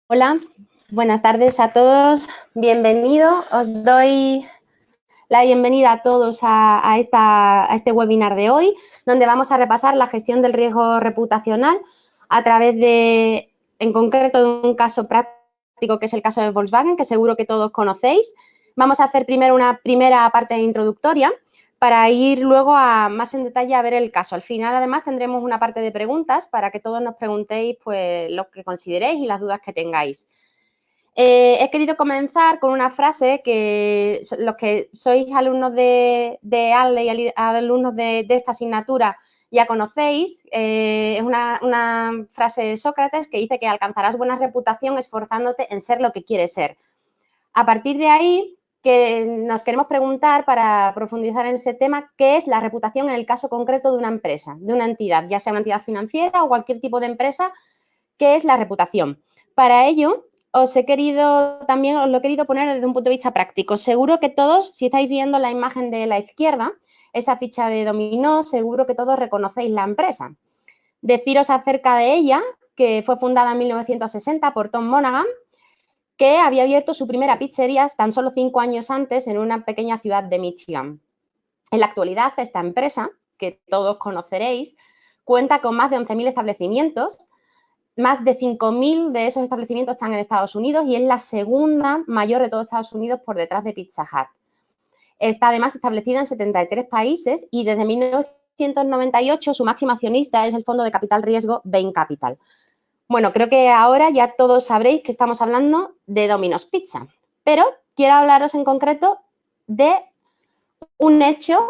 Hola, buenas tardes a todos. Bienvenido. Os doy la bienvenida a todos a este webinar de hoy, donde vamos a repasar la gestión del riesgo reputacional a través de, en concreto, de un caso práctico que es el caso de Volkswagen, que seguro que todos conocéis. Vamos a hacer primero una primera parte introductoria para ir luego más en detalle a ver el caso. Al final, además, tendremos una parte de preguntas para que todos nos preguntéis pues, lo que consideréis y las dudas que tengáis. He querido comenzar con una frase que los que sois alumnos de ALDE y alumnos de esta asignatura ya conocéis. Es una frase de Sócrates que dice que alcanzarás buena reputación esforzándote en ser lo que quieres ser. A partir de ahí, que nos queremos preguntar, para profundizar en ese tema, ¿qué es la reputación en el caso concreto de una empresa, de una entidad, ya sea una entidad financiera o cualquier tipo de empresa? ¿Qué es la reputación? Para ello, os lo he querido poner desde un punto de vista práctico. Seguro que todos, si estáis viendo la imagen de la izquierda, esa ficha de dominó, seguro que todos reconocéis la empresa. Deciros acerca de ella, que fue fundada en 1960 por Tom Monaghan, que había abierto su primera pizzería tan solo 5 años antes en una pequeña ciudad de Michigan. En la actualidad, esta empresa, que todos conoceréis, cuenta con más de 11.000 establecimientos. Más de 5.000 de esos establecimientos están en Estados Unidos y es la segunda mayor de todo Estados Unidos por detrás de Pizza Hut. Está además establecida en 73 países y desde 1998 su máximo accionista es el fondo de capital riesgo Bain Capital. Bueno, creo que ahora ya todos sabréis que estamos hablando de Domino's Pizza, pero quiero hablaros en concreto de un hecho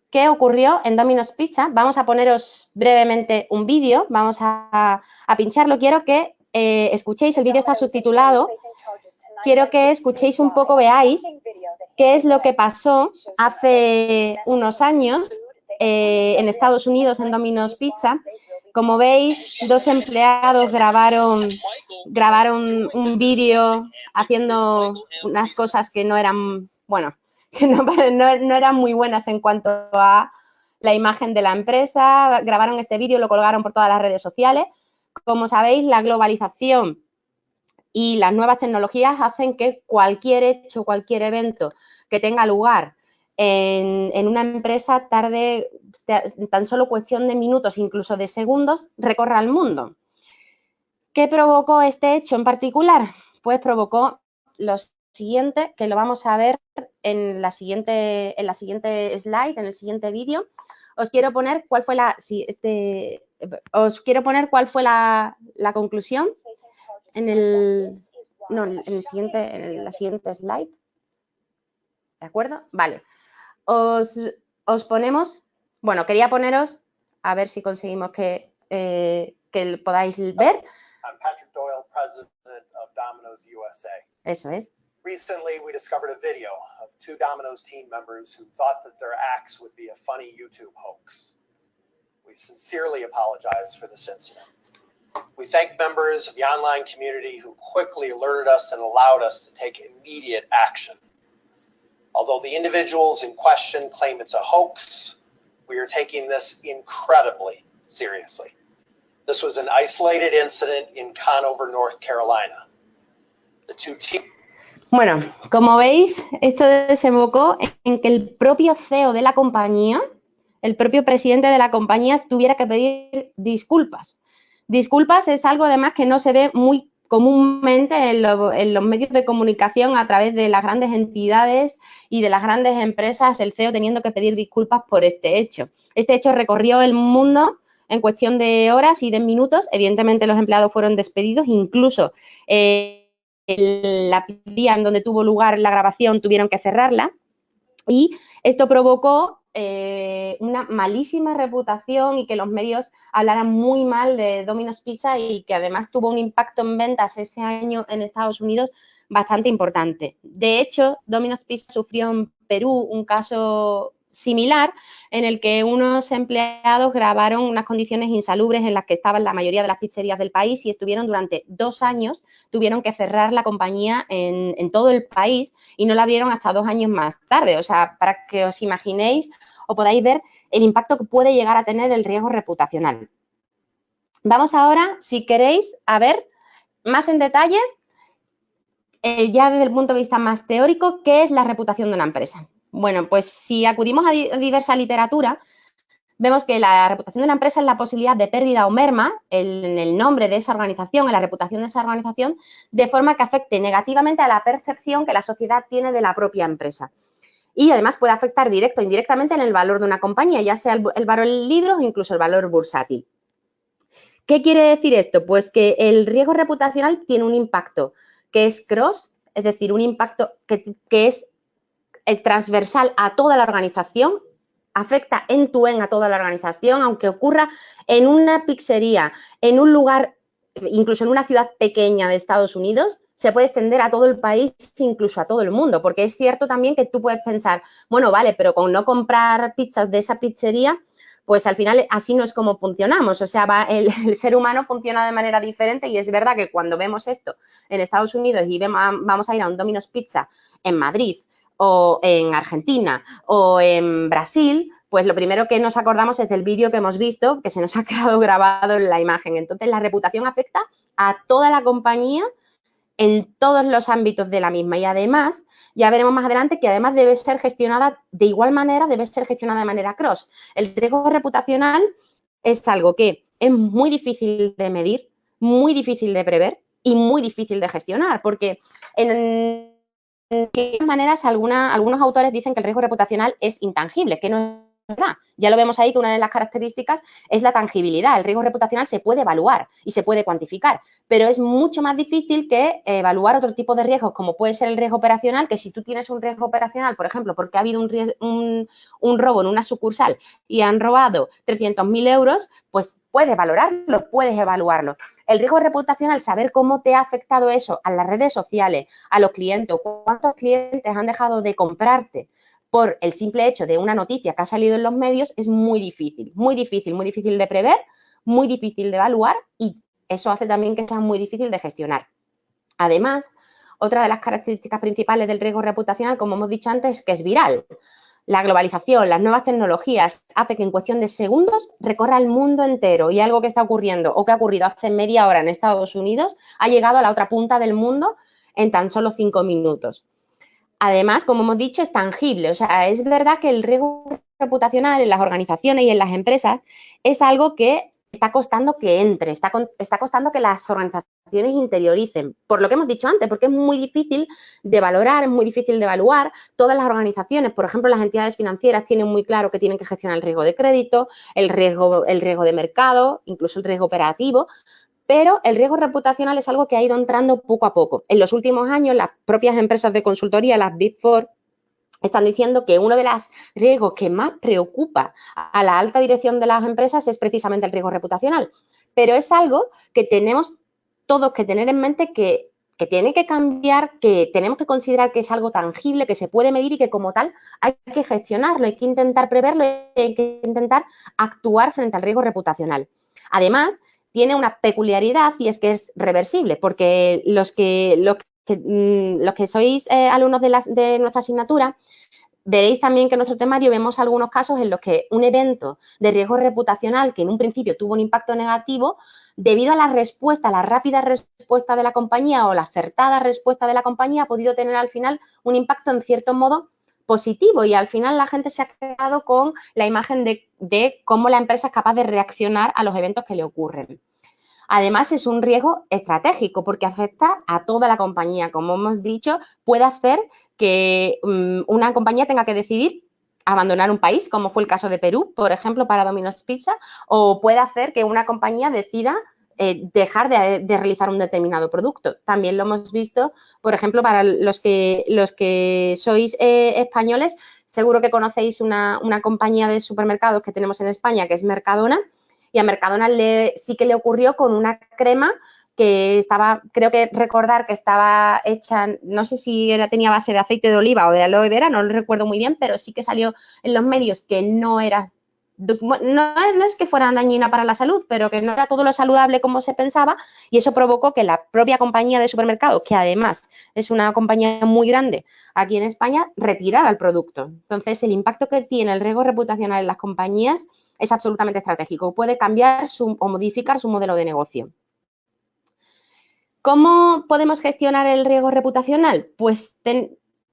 que ocurrió en Domino's Pizza. Vamos a poneros brevemente un vídeo, vamos a pincharlo. Quiero que escuchéis, el vídeo está subtitulado, quiero que escuchéis un poco, veáis qué es lo que pasó hace unos años en Estados Unidos en Domino's Pizza. Como veis, dos empleados grabaron un vídeo haciendo unas cosas que no eran, bueno, que no eran muy buenas en cuanto a la imagen de la empresa. Grabaron este vídeo, lo colgaron por todas las redes sociales. Como sabéis, la globalización y las nuevas tecnologías hacen que cualquier hecho, cualquier evento que tenga lugar en una empresa tarde tan solo cuestión de minutos, incluso de segundos, recorra el mundo. ¿Qué provocó este hecho en particular? Pues provocó lo siguiente, que lo vamos a ver en la siguiente slide, en el siguiente vídeo. Os quiero poner cuál fue la conclusión en la siguiente slide. ¿De acuerdo? Vale. Os ponemos, bueno, quería poneros, a ver si conseguimos que podáis ver. I'm Patrick Doyle, president of Domino's USA. Eso es. Recently, we discovered a video of two Domino's team members who thought that their acts would be a funny YouTube hoax. We sincerely apologize for this incident. We thank members of the online community who quickly alerted us and allowed us to take immediate action. Although the individuals in question claim it's a hoax, we are taking this incredibly seriously. This was an isolated incident in Conover, North Carolina. The two Bueno, como veis, esto desembocó en que el propio CEO de la compañía, el propio presidente de la compañía, tuviera que pedir disculpas. Disculpas es algo además que no se ve muy comúnmente en los medios de comunicación a través de las grandes entidades y de las grandes empresas, el CEO teniendo que pedir disculpas por este hecho. Este hecho recorrió el mundo en cuestión de horas y de minutos. Evidentemente, los empleados fueron despedidos, incluso la pizzería en donde tuvo lugar la grabación tuvieron que cerrarla, y esto provocó una malísima reputación y que los medios hablaran muy mal de Domino's Pizza, y que además tuvo un impacto en ventas ese año en Estados Unidos bastante importante. De hecho, Domino's Pizza sufrió en Perú un caso similar en el que unos empleados grabaron unas condiciones insalubres en las que estaban la mayoría de las pizzerías del país, y estuvieron durante 2 años, tuvieron que cerrar la compañía en todo el país y no la abrieron hasta 2 años más tarde. O sea, para que os imaginéis o podáis ver el impacto que puede llegar a tener el riesgo reputacional. Vamos ahora, si queréis, a ver más en detalle, ya desde el punto de vista más teórico, ¿qué es la reputación de una empresa? Bueno, pues si acudimos a diversa literatura, vemos que la reputación de una empresa es la posibilidad de pérdida o merma en el nombre de esa organización, en la reputación de esa organización, de forma que afecte negativamente a la percepción que la sociedad tiene de la propia empresa. Y además puede afectar directo o indirectamente en el valor de una compañía, ya sea el valor en libros o incluso el valor bursátil. ¿Qué quiere decir esto? Pues que el riesgo reputacional tiene un impacto que es cross, es decir, un impacto que es transversal a toda la organización, afecta end-to-end a toda la organización, aunque ocurra en una pizzería, en un lugar, incluso en una ciudad pequeña de Estados Unidos, se puede extender a todo el país, incluso a todo el mundo, porque es cierto también que tú puedes pensar, bueno, vale, pero con no comprar pizzas de esa pizzería, pues al final así no es como funcionamos, o sea, el ser humano funciona de manera diferente y es verdad que cuando vemos esto en Estados Unidos y vamos a ir a un Domino's Pizza en Madrid o en Argentina o en Brasil, pues lo primero que nos acordamos es del vídeo que hemos visto, que se nos ha quedado grabado en la imagen. Entonces, la reputación afecta a toda la compañía en todos los ámbitos de la misma y además, ya veremos más adelante que además debe ser gestionada de igual manera, debe ser gestionada de manera cross. El riesgo reputacional es algo que es muy difícil de medir, muy difícil de prever y muy difícil de gestionar, porque de todas maneras algunos autores dicen que el riesgo reputacional es intangible, que no es verdad. Ya lo vemos ahí que una de las características es la tangibilidad. El riesgo reputacional se puede evaluar y se puede cuantificar, pero es mucho más difícil que evaluar otro tipo de riesgos, como puede ser el riesgo operacional, que si tú tienes un riesgo operacional, por ejemplo, porque ha habido un robo en una sucursal y han robado 300.000 euros, pues puedes valorarlo, puedes evaluarlo. El riesgo reputacional, saber cómo te ha afectado eso a las redes sociales, a los clientes, o cuántos clientes han dejado de comprarte por el simple hecho de una noticia que ha salido en los medios, es muy difícil, muy difícil, muy difícil de prever, muy difícil de evaluar y eso hace también que sea muy difícil de gestionar. Además, otra de las características principales del riesgo reputacional, como hemos dicho antes, es que es viral. La globalización, las nuevas tecnologías hace que en cuestión de segundos recorra el mundo entero y algo que está ocurriendo o que ha ocurrido hace media hora en Estados Unidos ha llegado a la otra punta del mundo en tan solo 5 minutos. Además, como hemos dicho, es tangible. O sea, es verdad que el riesgo reputacional en las organizaciones y en las empresas es algo que está costando que entre, está costando que las organizaciones interioricen, por lo que hemos dicho antes, porque es muy difícil de valorar, es muy difícil de evaluar. Todas las organizaciones, por ejemplo, las entidades financieras tienen muy claro que tienen que gestionar el riesgo de crédito, el riesgo de mercado, incluso el riesgo operativo, pero el riesgo reputacional es algo que ha ido entrando poco a poco. En los últimos años, las propias empresas de consultoría, las Big Four, están diciendo que uno de los riesgos que más preocupa a la alta dirección de las empresas es precisamente el riesgo reputacional. Pero es algo que tenemos todos que tener en mente que tiene que cambiar, que tenemos que considerar que es algo tangible, que se puede medir y que como tal hay que gestionarlo, hay que intentar preverlo, hay que intentar actuar frente al riesgo reputacional. Además, tiene una peculiaridad y es que es reversible, porque los que sois alumnos de nuestra asignatura, veréis también que en nuestro temario vemos algunos casos en los que un evento de riesgo reputacional que en un principio tuvo un impacto negativo, debido a la respuesta, la rápida respuesta de la compañía o la acertada respuesta de la compañía, ha podido tener al final un impacto en cierto modo positivo y al final la gente se ha quedado con la imagen de cómo la empresa es capaz de reaccionar a los eventos que le ocurren. Además, es un riesgo estratégico porque afecta a toda la compañía. Como hemos dicho, puede hacer que una compañía tenga que decidir abandonar un país, como fue el caso de Perú, por ejemplo, para Domino's Pizza, o puede hacer que una compañía decida dejar de realizar un determinado producto. También lo hemos visto, por ejemplo, para los que sois españoles, seguro que conocéis una compañía de supermercados que tenemos en España, que es Mercadona, y a Mercadona sí que le ocurrió con una crema que estaba, creo que recordar que estaba hecha, no sé si tenía base de aceite de oliva o de aloe vera, no lo recuerdo muy bien, pero sí que salió en los medios que no era, no es que fuera dañina para la salud, pero que no era todo lo saludable como se pensaba y eso provocó que la propia compañía de supermercados, que además es una compañía muy grande aquí en España, retirara el producto. Entonces, el impacto que tiene el riesgo reputacional en las compañías es absolutamente estratégico. Puede cambiar o modificar su modelo de negocio. ¿Cómo podemos gestionar el riesgo reputacional? Pues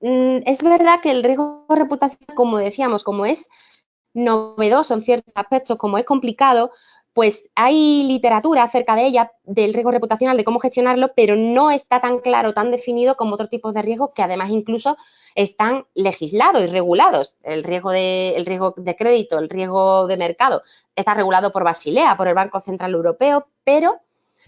es verdad que el riesgo reputacional, como decíamos, como es novedoso en ciertos aspectos, como es complicado, pues hay literatura acerca de ella, del riesgo reputacional, de cómo gestionarlo, pero no está tan claro, tan definido como otros tipos de riesgos que además incluso están legislados y regulados. El riesgo de crédito, el riesgo de mercado, está regulado por Basilea, por el Banco Central Europeo, pero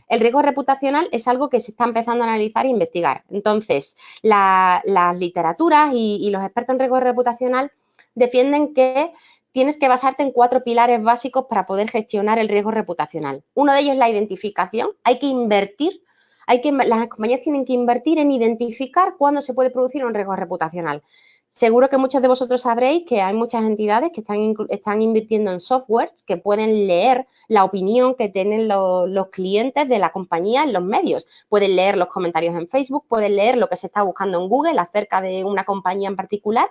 el riesgo reputacional es algo que se está empezando a analizar e investigar. Entonces, las literaturas y los expertos en riesgo reputacional defienden que tienes que basarte en 4 pilares básicos para poder gestionar el riesgo reputacional. Uno de ellos es la identificación. Hay que invertir, las compañías tienen que invertir en identificar cuándo se puede producir un riesgo reputacional. Seguro que muchos de vosotros sabréis que hay muchas entidades que están invirtiendo en softwares que pueden leer la opinión que tienen los clientes de la compañía en los medios. Pueden leer los comentarios en Facebook, pueden leer lo que se está buscando en Google acerca de una compañía en particular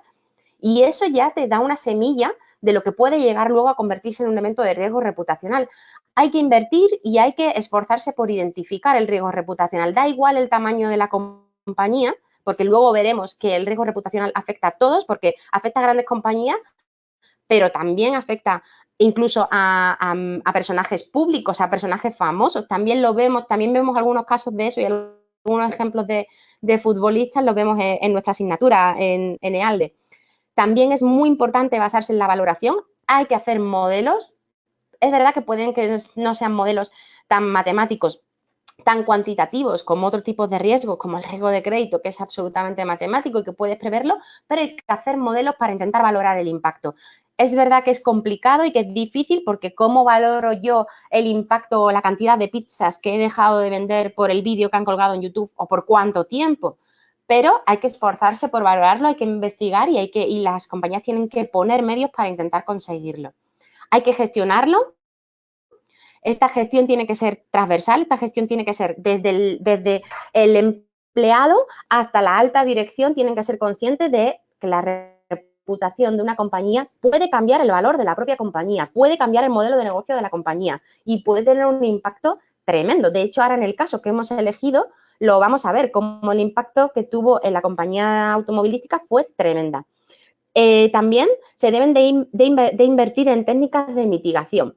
y eso ya te da una semilla de lo que puede llegar luego a convertirse en un evento de riesgo reputacional. Hay que invertir y hay que esforzarse por identificar el riesgo reputacional. Da igual el tamaño de la compañía, porque luego veremos que el riesgo reputacional afecta a todos, porque afecta a grandes compañías, pero también afecta incluso a personajes públicos, a personajes famosos. También vemos algunos casos de eso y algunos ejemplos de futbolistas los vemos en nuestra asignatura en EALDE. También es muy importante basarse en la valoración. Hay que hacer modelos. Es verdad que pueden que no sean modelos tan matemáticos, tan cuantitativos como otros tipos de riesgos, como el riesgo de crédito, que es absolutamente matemático y que puedes preverlo, pero hay que hacer modelos para intentar valorar el impacto. Es verdad que es complicado y que es difícil porque ¿cómo valoro yo el impacto o la cantidad de pizzas que he dejado de vender por el vídeo que han colgado en YouTube o por cuánto tiempo? Pero hay que esforzarse por valorarlo, hay que investigar y las compañías tienen que poner medios para intentar conseguirlo. Hay que gestionarlo. Esta gestión tiene que ser transversal, esta gestión tiene que ser desde el empleado hasta la alta dirección, tienen que ser conscientes de que la reputación de una compañía puede cambiar el valor de la propia compañía, puede cambiar el modelo de negocio de la compañía y puede tener un impacto tremendo. De hecho, ahora en el caso que hemos elegido, lo vamos a ver, como el impacto que tuvo en la compañía automovilística fue tremenda. También se deben de invertir en técnicas de mitigación.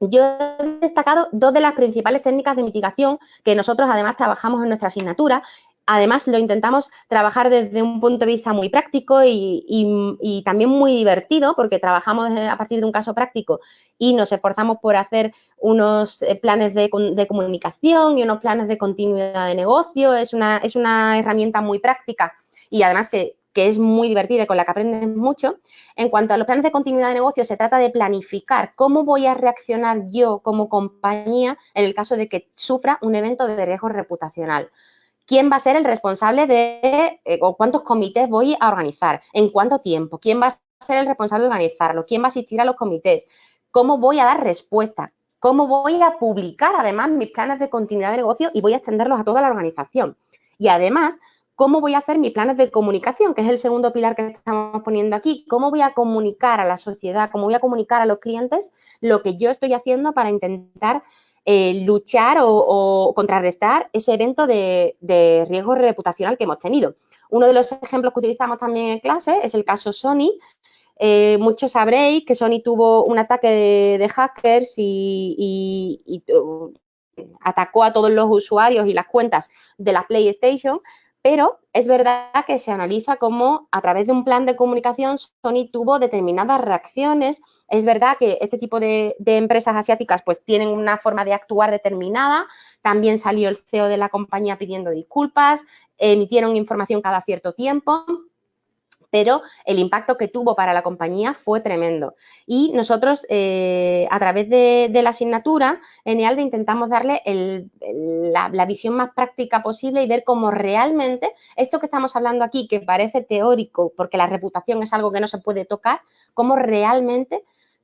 Yo he destacado 2 de las principales técnicas de mitigación que nosotros además trabajamos en nuestra asignatura. Además, lo intentamos trabajar desde un punto de vista muy práctico y también muy divertido, porque trabajamos a partir de un caso práctico y nos esforzamos por hacer unos planes de comunicación y unos planes de continuidad de negocio. Es una herramienta muy práctica y además que es muy divertida y con la que aprendes mucho. En cuanto a los planes de continuidad de negocio, se trata de planificar cómo voy a reaccionar yo como compañía en el caso de que sufra un evento de riesgo reputacional. ¿Quién va a ser el responsable o cuántos comités voy a organizar? ¿En cuánto tiempo? ¿Quién va a ser el responsable de organizarlo? ¿Quién va a asistir a los comités? ¿Cómo voy a dar respuesta? ¿Cómo voy a publicar además mis planes de continuidad de negocio y voy a extenderlos a toda la organización? Y además, ¿cómo voy a hacer mis planes de comunicación? Que es el segundo pilar que estamos poniendo aquí. ¿Cómo voy a comunicar a la sociedad? ¿Cómo voy a comunicar a los clientes lo que yo estoy haciendo para intentar luchar o contrarrestar ese evento de riesgo reputacional que hemos tenido? Uno de los ejemplos que utilizamos también en clase es el caso Sony. Muchos sabréis que Sony tuvo un ataque de hackers y atacó a todos los usuarios y las cuentas de la PlayStation, pero es verdad que se analiza cómo a través de un plan de comunicación Sony tuvo determinadas reacciones. Es verdad que este tipo de empresas asiáticas pues tienen una forma de actuar determinada. También salió el CEO de la compañía pidiendo disculpas, emitieron información cada cierto tiempo, pero el impacto que tuvo para la compañía fue tremendo. Y nosotros, a través de la asignatura, en EALDE intentamos darle la visión más práctica posible y ver cómo realmente esto que estamos hablando aquí, que parece teórico, porque la reputación es algo que no se puede tocar, cómo realmente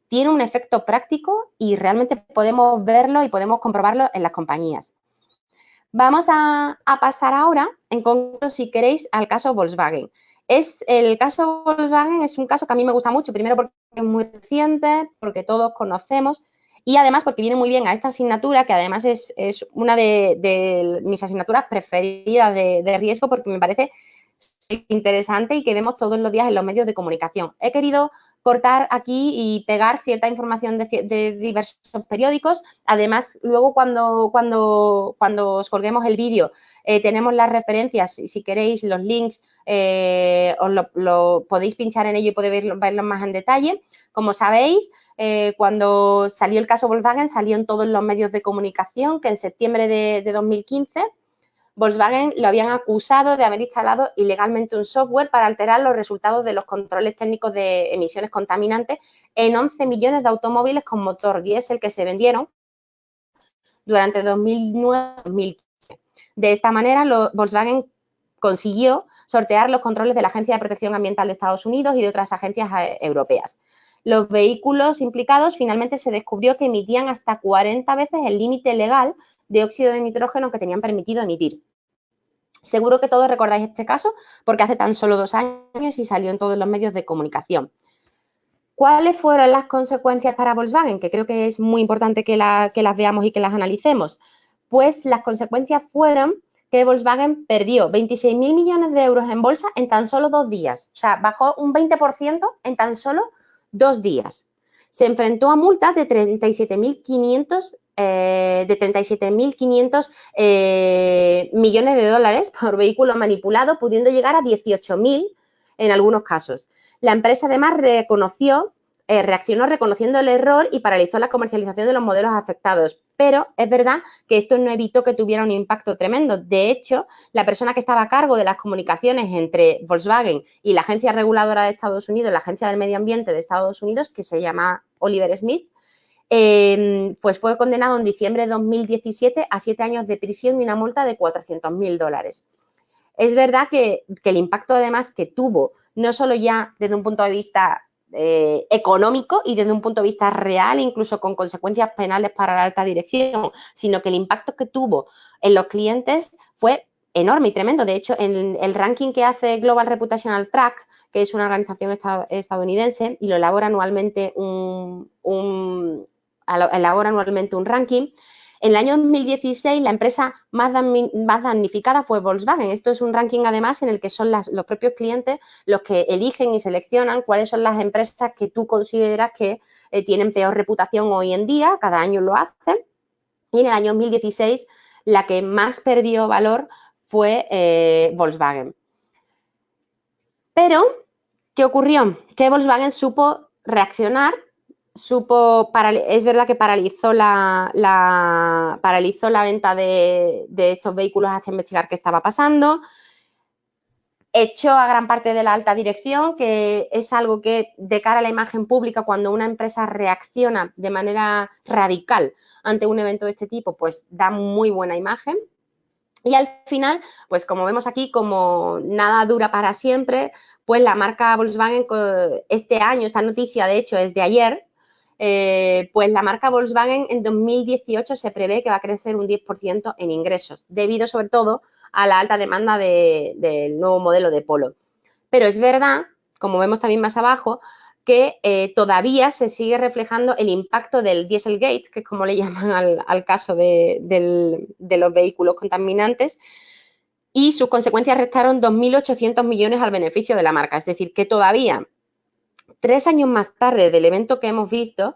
tiene un efecto práctico y realmente podemos verlo y podemos comprobarlo en las compañías. Vamos a pasar ahora, en concreto, si queréis, al caso Volkswagen. El caso Volkswagen es un caso que a mí me gusta mucho, primero porque es muy reciente, porque todos conocemos Y además, porque viene muy bien a esta asignatura, que además es una de mis asignaturas preferidas de riesgo, porque me parece interesante y que vemos todos los días en los medios de comunicación. He querido cortar aquí y pegar cierta información de diversos periódicos. Además, luego cuando os colguemos el vídeo, tenemos las referencias, si queréis, los links, os lo podéis pinchar en ello y podéis verlos más en detalle. Como sabéis, cuando salió el caso Volkswagen, salió en todos los medios de comunicación que en septiembre de 2015 Volkswagen lo habían acusado de haber instalado ilegalmente un software para alterar los resultados de los controles técnicos de emisiones contaminantes en 11 millones de automóviles con motor diésel que se vendieron durante 2009-2015. De esta manera, Volkswagen consiguió sortear los controles de la Agencia de Protección Ambiental de Estados Unidos y de otras agencias europeas. Los vehículos implicados finalmente se descubrió que emitían hasta 40 veces el límite legal de óxido de nitrógeno que tenían permitido emitir. Seguro que todos recordáis este caso porque hace tan solo 2 años y salió en todos los medios de comunicación. ¿Cuáles fueron las consecuencias para Volkswagen? Que creo que es muy importante que las veamos y que las analicemos. Pues las consecuencias fueron que Volkswagen perdió 26.000 millones de euros en bolsa en tan solo 2 días. O sea, bajó un 20% en tan solo 2 días. Se enfrentó a multas de 37.500 millones de dólares por vehículo manipulado, pudiendo llegar a 18.000 en algunos casos. La empresa además reaccionó reconociendo el error y paralizó la comercialización de los modelos afectados. Pero es verdad que esto no evitó que tuviera un impacto tremendo. De hecho, la persona que estaba a cargo de las comunicaciones entre Volkswagen y la agencia reguladora de Estados Unidos, la Agencia del Medio Ambiente de Estados Unidos, que se llama Oliver Smith, pues fue condenado en diciembre de 2017 a 7 años de prisión y una multa de 400.000 dólares. Es verdad que el impacto además que tuvo, no solo ya desde un punto de vista económico y desde un punto de vista real, incluso con consecuencias penales para la alta dirección, sino que el impacto que tuvo en los clientes fue enorme y tremendo. De hecho, en el ranking que hace Global Reputational Track, que es una organización estadounidense y lo elabora anualmente un ranking. En el año 2016, la empresa más damnificada fue Volkswagen. Esto es un ranking, además, en el que son los propios clientes los que eligen y seleccionan cuáles son las empresas que tú consideras que tienen peor reputación hoy en día. Cada año lo hacen. Y en el año 2016, la que más perdió valor fue Volkswagen. Pero, ¿qué ocurrió? Que Volkswagen supo reaccionar. Es verdad que paralizó la venta de estos vehículos hasta investigar qué estaba pasando. Echó a gran parte de la alta dirección, que es algo que de cara a la imagen pública, cuando una empresa reacciona de manera radical ante un evento de este tipo, pues da muy buena imagen. Y al final, pues como vemos aquí, como nada dura para siempre, pues la marca Volkswagen este año, esta noticia de hecho es de ayer, pues la marca Volkswagen en 2018 se prevé que va a crecer un 10% en ingresos, debido sobre todo a la alta demanda del nuevo modelo de Polo. Pero es verdad, como vemos también más abajo, que todavía se sigue reflejando el impacto del Dieselgate, que es como le llaman al caso de los vehículos contaminantes, y sus consecuencias restaron 2.800 millones al beneficio de la marca. Es decir, que todavía 3 años más tarde del evento que hemos visto,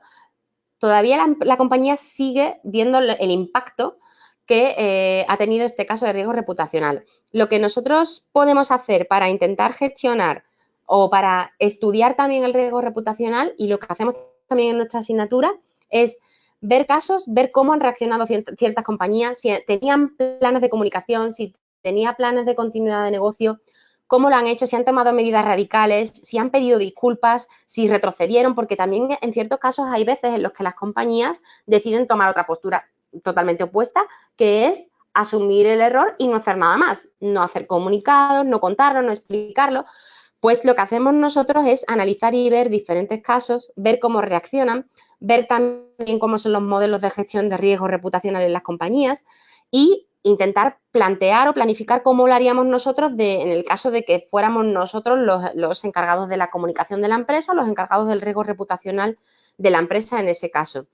todavía la compañía sigue viendo el impacto que ha tenido este caso de riesgo reputacional. Lo que nosotros podemos hacer para intentar gestionar o para estudiar también el riesgo reputacional, y lo que hacemos también en nuestra asignatura, es ver casos, ver cómo han reaccionado ciertas compañías, si tenían planes de comunicación, si tenía planes de continuidad de negocio, cómo lo han hecho, si han tomado medidas radicales, si han pedido disculpas, si retrocedieron, porque también en ciertos casos hay veces en los que las compañías deciden tomar otra postura totalmente opuesta, que es asumir el error y no hacer nada más, no hacer comunicados, no contarlo, no explicarlo. Pues lo que hacemos nosotros es analizar y ver diferentes casos, ver cómo reaccionan, ver también cómo son los modelos de gestión de riesgo reputacional en las compañías y intentar plantear o planificar cómo lo haríamos nosotros en el caso de que fuéramos nosotros los encargados de la comunicación de la empresa, los encargados del riesgo reputacional de la empresa en ese caso.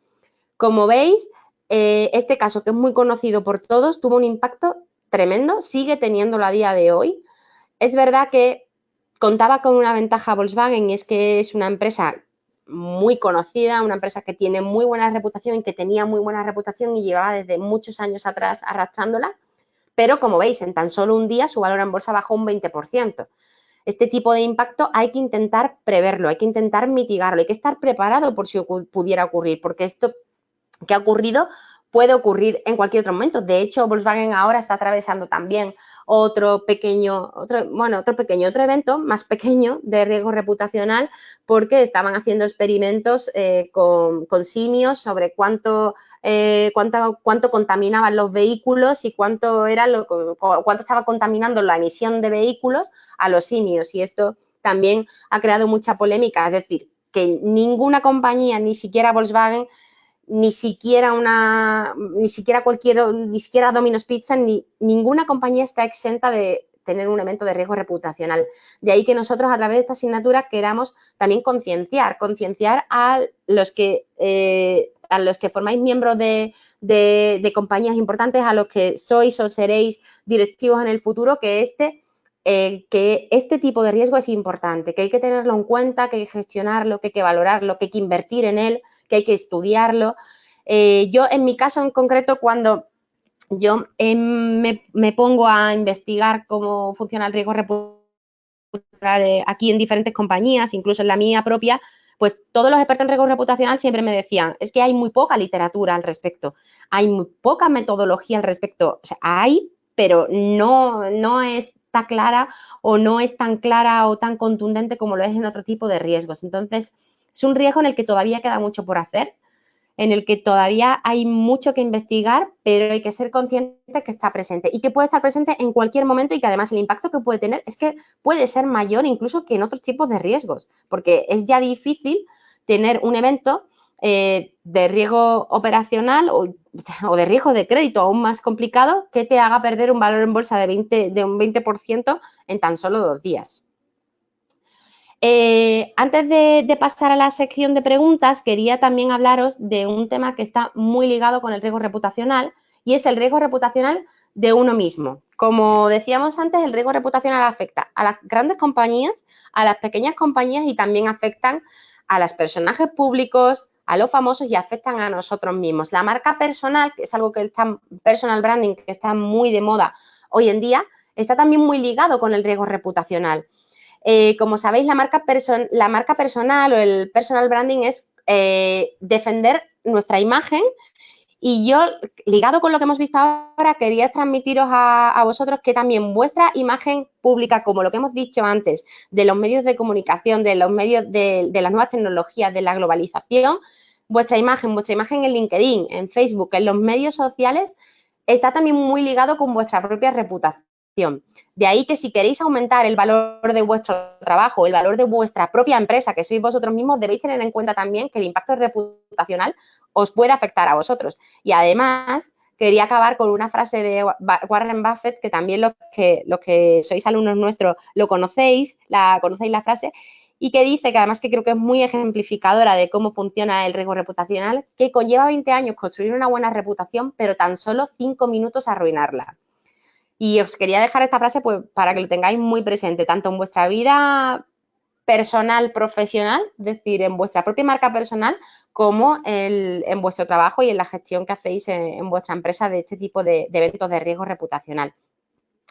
Como veis, este caso, que es muy conocido por todos, tuvo un impacto tremendo, sigue teniéndolo a día de hoy. Es verdad que contaba con una ventaja Volkswagen, y es que es una empresa muy conocida, una empresa que tiene muy buena reputación y que tenía muy buena reputación y llevaba desde muchos años atrás arrastrándola, pero como veis, en tan solo un día su valor en bolsa bajó un 20%. Este tipo de impacto hay que intentar preverlo, hay que intentar mitigarlo, hay que estar preparado por si pudiera ocurrir, porque esto que ha ocurrido puede ocurrir en cualquier otro momento. De hecho, Volkswagen ahora está atravesando también otro evento más pequeño de riesgo reputacional, porque estaban haciendo experimentos con simios sobre cuánto contaminaban los vehículos y cuánto estaba contaminando la emisión de vehículos a los simios, y esto también ha creado mucha polémica. Es decir, que ninguna compañía, ni siquiera Volkswagen, ni siquiera Domino's Pizza, ninguna compañía está exenta de tener un evento de riesgo reputacional. De ahí que nosotros, a través de esta asignatura, queramos también concienciar a los que formáis miembros de compañías importantes, a los que sois o seréis directivos en el futuro, que este tipo de riesgo es importante, que hay que tenerlo en cuenta, que hay que gestionarlo, que hay que valorarlo, que hay que invertir en él, que hay que estudiarlo. Yo, en mi caso en concreto, cuando yo me pongo a investigar cómo funciona el riesgo reputacional aquí en diferentes compañías, incluso en la mía propia, pues todos los expertos en riesgo reputacional siempre me decían, es que hay muy poca literatura al respecto, hay muy poca metodología al respecto. O sea, hay, pero no está clara, o no es tan clara o tan contundente como lo es en otro tipo de riesgos. Entonces, es un riesgo en el que todavía queda mucho por hacer, en el que todavía hay mucho que investigar, pero hay que ser consciente que está presente y que puede estar presente en cualquier momento, y que además el impacto que puede tener es que puede ser mayor incluso que en otros tipos de riesgos, porque es ya difícil tener un evento de riesgo operacional o de riesgo de crédito aún más complicado, que te haga perder un valor en bolsa de un 20% en tan solo 2 días. Antes de pasar a la sección de preguntas, quería también hablaros de un tema que está muy ligado con el riesgo reputacional, y es el riesgo reputacional de uno mismo. Como decíamos antes, el riesgo reputacional afecta a las grandes compañías, a las pequeñas compañías, y también afectan a los personajes públicos, a los famosos, y afectan a nosotros mismos. La marca personal, que es algo que está, personal branding, que está muy de moda hoy en día, está también muy ligado con el riesgo reputacional. Como sabéis, la marca personal o el personal branding es defender nuestra imagen, y yo, ligado con lo que hemos visto ahora, quería transmitiros a vosotros que también vuestra imagen pública, como lo que hemos dicho antes, de los medios de comunicación, de los medios de las nuevas tecnologías, de la globalización, vuestra imagen en LinkedIn, en Facebook, en los medios sociales, está también muy ligado con vuestra propia reputación. De ahí que si queréis aumentar el valor de vuestro trabajo, el valor de vuestra propia empresa, que sois vosotros mismos, debéis tener en cuenta también que el impacto reputacional os puede afectar a vosotros. Y además, quería acabar con una frase de Warren Buffett, que también los que sois alumnos nuestros lo conocéis la frase, y que dice, que además que creo que es muy ejemplificadora de cómo funciona el riesgo reputacional, que conlleva 20 años construir una buena reputación, pero tan solo 5 minutos arruinarla. Y os quería dejar esta frase pues para que lo tengáis muy presente, tanto en vuestra vida personal, profesional, es decir, en vuestra propia marca personal, como en vuestro trabajo y en la gestión que hacéis en vuestra empresa de este tipo de eventos de riesgo reputacional.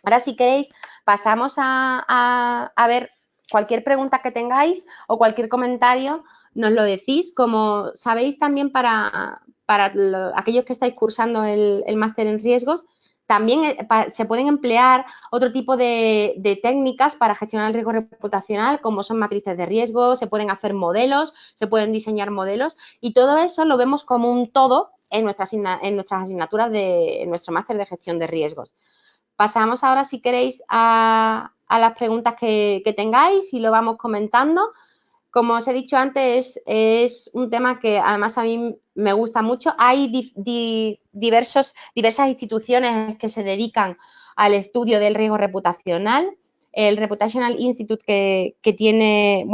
Ahora, si queréis, pasamos a ver cualquier pregunta que tengáis o cualquier comentario, nos lo decís. Como sabéis, también para aquellos que estáis cursando el máster en riesgos, también se pueden emplear otro tipo de técnicas para gestionar el riesgo reputacional, como son matrices de riesgo, se pueden hacer modelos, se pueden diseñar modelos, y todo eso lo vemos como un todo en nuestras asignaturas en nuestro máster de gestión de riesgos. Pasamos ahora, si queréis, a las preguntas que tengáis, y lo vamos comentando. Como os he dicho antes, es un tema que además a mí me gusta mucho. Hay diversas instituciones que se dedican al estudio del riesgo reputacional. El Reputational Institute, que tiene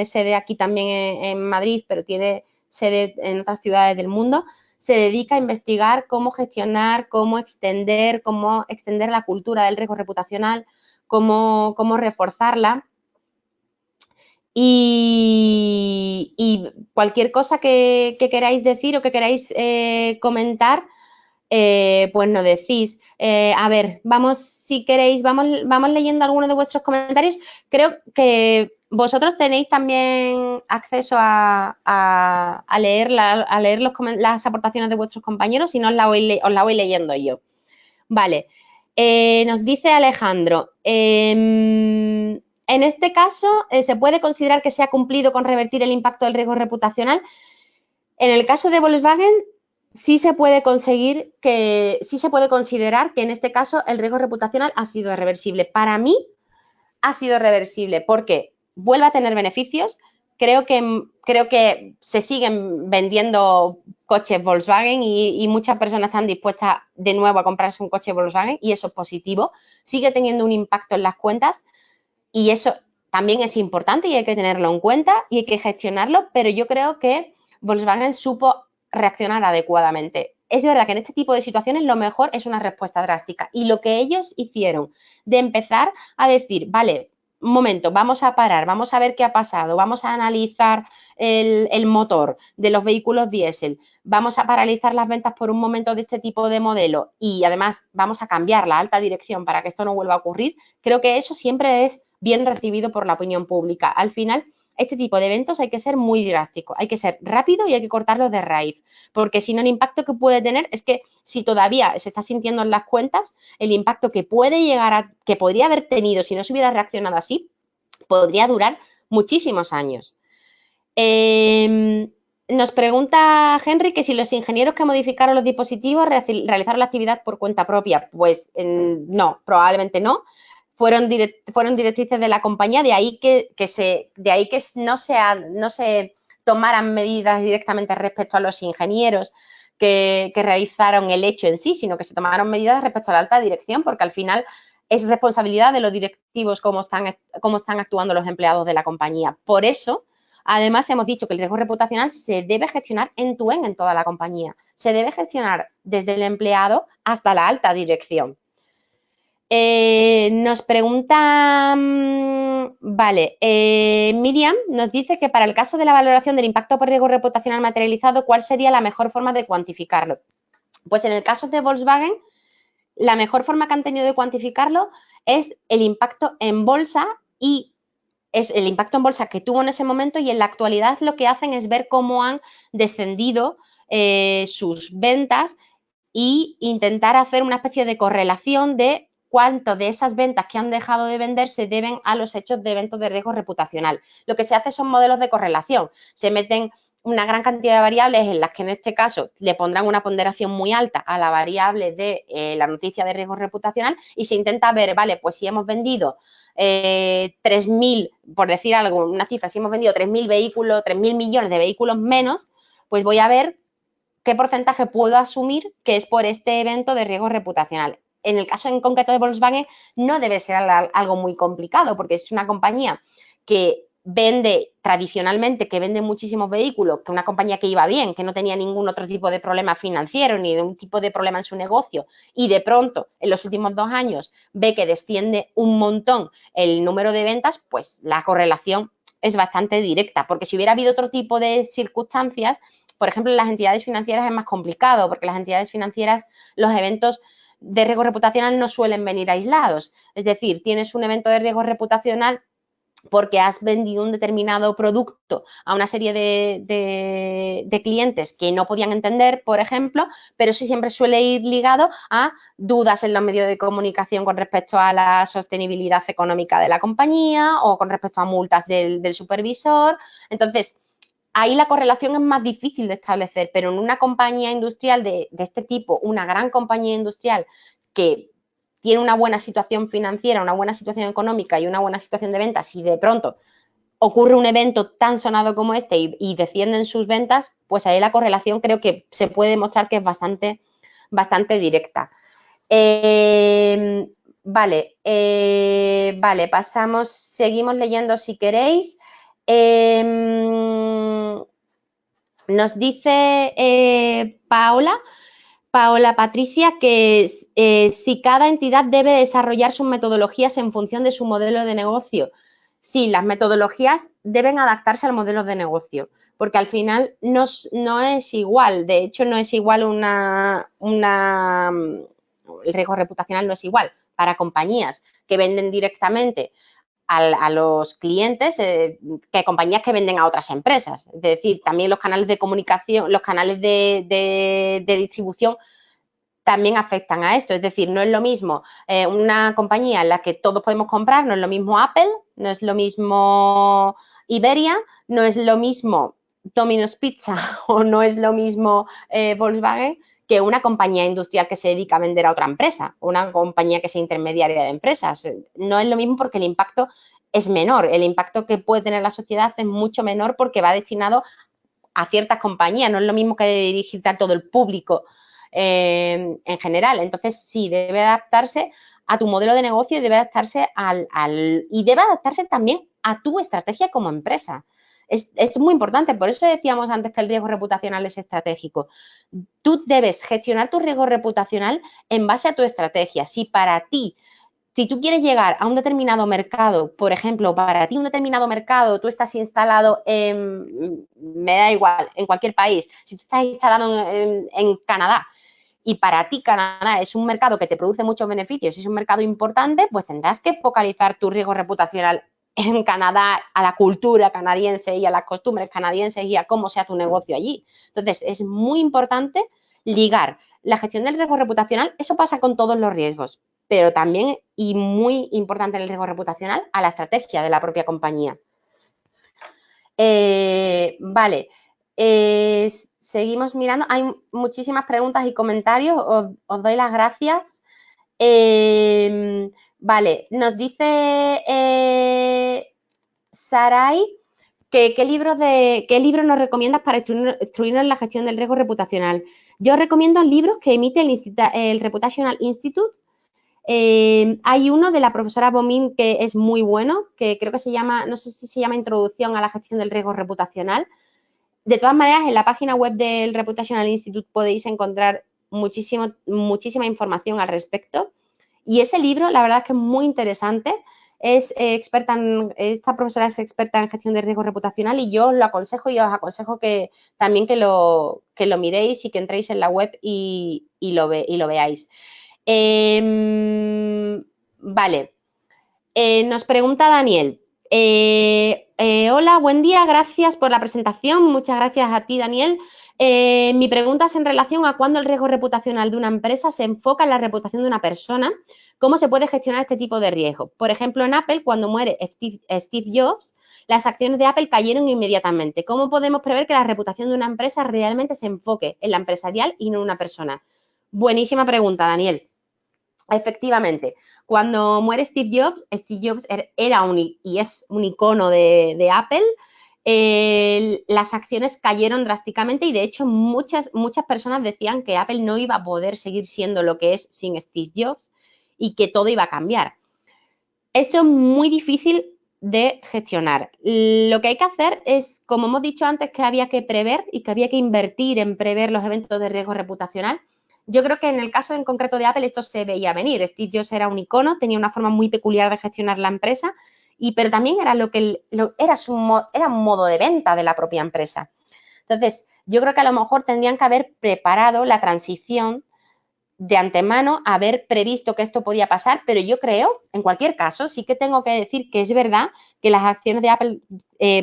sede aquí también en Madrid, pero tiene sede en otras ciudades del mundo, se dedica a investigar cómo gestionar, cómo extender la cultura del riesgo reputacional, cómo reforzarla. Y cualquier cosa que queráis decir o que queráis comentar, pues nos decís. A ver, si queréis, vamos leyendo algunos de vuestros comentarios. Creo que vosotros tenéis también acceso a leer las aportaciones de vuestros compañeros, si no os la voy leyendo yo. Vale. Nos dice Alejandro, en este caso, ¿se puede considerar que se ha cumplido con revertir el impacto del riesgo reputacional? En el caso de Volkswagen, sí se puede considerar que en este caso el riesgo reputacional ha sido reversible. Para mí, ha sido reversible porque vuelve a tener beneficios. Creo que se siguen vendiendo coches Volkswagen y muchas personas están dispuestas de nuevo a comprarse un coche Volkswagen y eso es positivo. Sigue teniendo un impacto en las cuentas. Y eso también es importante y hay que tenerlo en cuenta y hay que gestionarlo, pero yo creo que Volkswagen supo reaccionar adecuadamente. Es verdad que en este tipo de situaciones lo mejor es una respuesta drástica y lo que ellos hicieron de empezar a decir, vale, un momento, vamos a parar, vamos a ver qué ha pasado, vamos a analizar el motor de los vehículos diésel, vamos a paralizar las ventas por un momento de este tipo de modelo y además vamos a cambiar la alta dirección para que esto no vuelva a ocurrir, creo que eso siempre es bien recibido por la opinión pública. Al final, este tipo de eventos hay que ser muy drástico, hay que ser rápido y hay que cortarlos de raíz, porque si no el impacto que puede tener es que si todavía se está sintiendo en las cuentas, el impacto que puede llegar que podría haber tenido si no se hubiera reaccionado así, podría durar muchísimos años. Nos pregunta Henry que si los ingenieros que modificaron los dispositivos realizaron la actividad por cuenta propia. Pues no, probablemente no. Fueron directrices de la compañía, de ahí que no se tomaran medidas directamente respecto a los ingenieros que realizaron el hecho en sí, sino que se tomaron medidas respecto a la alta dirección, porque al final es responsabilidad de los directivos cómo están actuando los empleados de la compañía. Por eso, además, hemos dicho que el riesgo reputacional se debe gestionar end-to-end en toda la compañía. Se debe gestionar desde el empleado hasta la alta dirección. Nos pregunta, vale, Miriam nos dice que para el caso de la valoración del impacto por riesgo reputacional materializado, ¿cuál sería la mejor forma de cuantificarlo? Pues en el caso de Volkswagen, la mejor forma que han tenido de cuantificarlo es el impacto en bolsa y es el impacto en bolsa que tuvo en ese momento y en la actualidad lo que hacen es ver cómo han descendido sus ventas e intentar hacer una especie de correlación de cuánto de esas ventas que han dejado de vender se deben a los hechos de eventos de riesgo reputacional. Lo que se hace son modelos de correlación. Se meten una gran cantidad de variables en las que en este caso le pondrán una ponderación muy alta a la variable de la noticia de riesgo reputacional y se intenta ver, vale, pues si hemos vendido 3.000, por decir algo, una cifra, si hemos vendido 3.000 vehículos, 3.000 millones de vehículos menos, pues voy a ver qué porcentaje puedo asumir que es por este evento de riesgo reputacional. En el caso en concreto de Volkswagen no debe ser algo muy complicado porque es una compañía que vende tradicionalmente, que vende muchísimos vehículos, que una compañía que iba bien, que no tenía ningún otro tipo de problema financiero ni ningún tipo de problema en su negocio y de pronto en los últimos 2 años ve que desciende un montón el número de ventas, pues la correlación es bastante directa, porque si hubiera habido otro tipo de circunstancias, por ejemplo, en las entidades financieras es más complicado, porque las entidades financieras, los eventos de riesgo reputacional no suelen venir aislados. Es decir, tienes un evento de riesgo reputacional porque has vendido un determinado producto a una serie de clientes que no podían entender, por ejemplo, pero sí siempre suele ir ligado a dudas en los medios de comunicación con respecto a la sostenibilidad económica de la compañía o con respecto a multas del supervisor. Entonces, ahí la correlación es más difícil de establecer, pero en una compañía industrial de este tipo, una gran compañía industrial que tiene una buena situación financiera, una buena situación económica y una buena situación de ventas y de pronto ocurre un evento tan sonado como este y descienden sus ventas, pues ahí la correlación creo que se puede demostrar que es bastante directa. Vale, pasamos, seguimos leyendo si queréis. Nos dice Paola Patricia, que si cada entidad debe desarrollar sus metodologías en función de su modelo de negocio. Sí, las metodologías deben adaptarse al modelo de negocio, porque al final no es igual. De hecho, no es igual el riesgo reputacional no es igual para compañías que venden directamente a los clientes que compañías que venden a otras empresas. Es decir, también los canales de comunicación, los canales de distribución también afectan a esto. Es decir, no es lo mismo una compañía en la que todos podemos comprar, no es lo mismo Apple, no es lo mismo Iberia, no es lo mismo Domino's Pizza o no es lo mismo Volkswagen, que una compañía industrial que se dedica a vender a otra empresa, una compañía que sea intermediaria de empresas. No es lo mismo porque el impacto es menor, el impacto que puede tener la sociedad es mucho menor porque va destinado a ciertas compañías, no es lo mismo que dirigirte a todo el público en general. Entonces, sí, debe adaptarse a tu modelo de negocio y debe adaptarse y debe adaptarse también a tu estrategia como empresa. Es muy importante, por eso decíamos antes que el riesgo reputacional es estratégico. Tú debes gestionar tu riesgo reputacional en base a tu estrategia. Si para ti, si tú quieres llegar a un determinado mercado, por ejemplo, para ti un determinado mercado, tú estás instalado me da igual, en cualquier país, si tú estás instalado en Canadá y para ti Canadá es un mercado que te produce muchos beneficios, es un mercado importante, pues tendrás que focalizar tu riesgo reputacional en Canadá, a la cultura canadiense y a las costumbres canadienses y a cómo sea tu negocio allí. Entonces, es muy importante ligar la gestión del riesgo reputacional, eso pasa con todos los riesgos, pero también, y muy importante en el riesgo reputacional, a la estrategia de la propia compañía. Vale, seguimos mirando. Hay muchísimas preguntas y comentarios. Os doy las gracias. Vale, nos dice Sarai que qué libro nos recomiendas para instruirnos en la gestión del riesgo reputacional. Yo recomiendo libros que emite el Reputational Institute. Hay uno de la profesora Bomin que es muy bueno, que creo que se llama, no sé si se llama Introducción a la gestión del riesgo reputacional. De todas maneras, en la página web del Reputational Institute podéis encontrar muchísima información al respecto. Y ese libro, la verdad es que es muy interesante. Esta profesora es experta en gestión de riesgo reputacional y yo os lo aconsejo y os aconsejo que también que lo miréis y que entréis en la web y lo veáis. Vale. Nos pregunta Daniel. Hola, buen día, gracias por la presentación. Muchas gracias a ti, Daniel. Mi pregunta es en relación a cuándo el riesgo reputacional de una empresa se enfoca en la reputación de una persona. ¿Cómo se puede gestionar este tipo de riesgo? Por ejemplo, en Apple, cuando muere Steve Jobs, las acciones de Apple cayeron inmediatamente. ¿Cómo podemos prever que la reputación de una empresa realmente se enfoque en la empresarial y no en una persona? Buenísima pregunta, Daniel. Efectivamente, cuando muere Steve Jobs era y es un icono de Apple. Las acciones cayeron drásticamente y de hecho muchas personas decían que Apple no iba a poder seguir siendo lo que es sin Steve Jobs y que todo iba a cambiar. Esto es muy difícil de gestionar. Lo que hay que hacer es, como hemos dicho antes, que había que prever y que había que invertir en prever los eventos de riesgo reputacional. Yo creo que en el caso en concreto de Apple esto se veía venir. Steve Jobs era un icono, tenía una forma muy peculiar de gestionar la empresa, pero también era era un modo de venta de la propia empresa. Entonces, yo creo que a lo mejor tendrían que haber preparado la transición de antemano, haber previsto que esto podía pasar, pero yo creo, en cualquier caso, sí que tengo que decir que es verdad que las acciones de Apple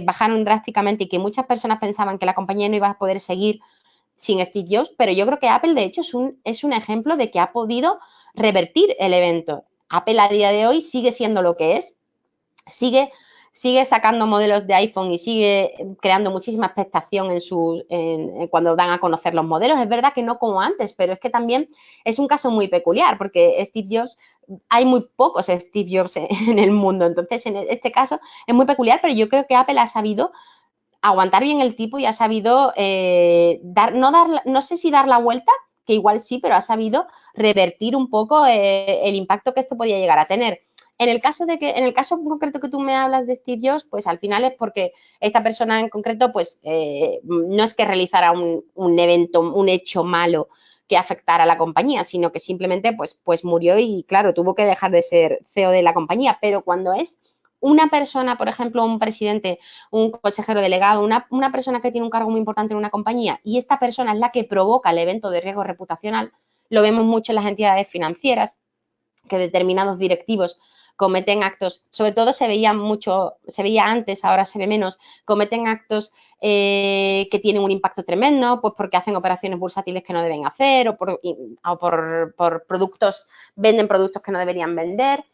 bajaron drásticamente y que muchas personas pensaban que la compañía no iba a poder seguir sin Steve Jobs, pero yo creo que Apple, de hecho, es un ejemplo de que ha podido revertir el evento. Apple a día de hoy sigue siendo lo que es, sigue sacando modelos de iPhone y sigue creando muchísima expectación cuando dan a conocer los modelos. Es verdad que no como antes, pero es que también es un caso muy peculiar porque Steve Jobs, hay muy pocos Steve Jobs en el mundo. Entonces, en este caso es muy peculiar, pero yo creo que Apple ha sabido aguantar bien el tipo y ha sabido no sé si dar la vuelta, que igual sí, pero ha sabido revertir un poco el impacto que esto podía llegar a tener. En el caso en concreto que tú me hablas de Steve Jobs, pues al final es porque esta persona en concreto, pues no es que realizara un evento, un hecho malo que afectara a la compañía, sino que simplemente pues murió y, claro, tuvo que dejar de ser CEO de la compañía. Pero cuando es una persona, por ejemplo, un presidente, un consejero delegado, una persona que tiene un cargo muy importante en una compañía y esta persona es la que provoca el evento de riesgo reputacional, lo vemos mucho en las entidades financieras, que determinados directivos cometen actos, sobre todo se veía antes, ahora se ve menos, cometen actos que tienen un impacto tremendo, pues porque hacen operaciones bursátiles que no deben hacer o por productos, venden productos que no deberían vender.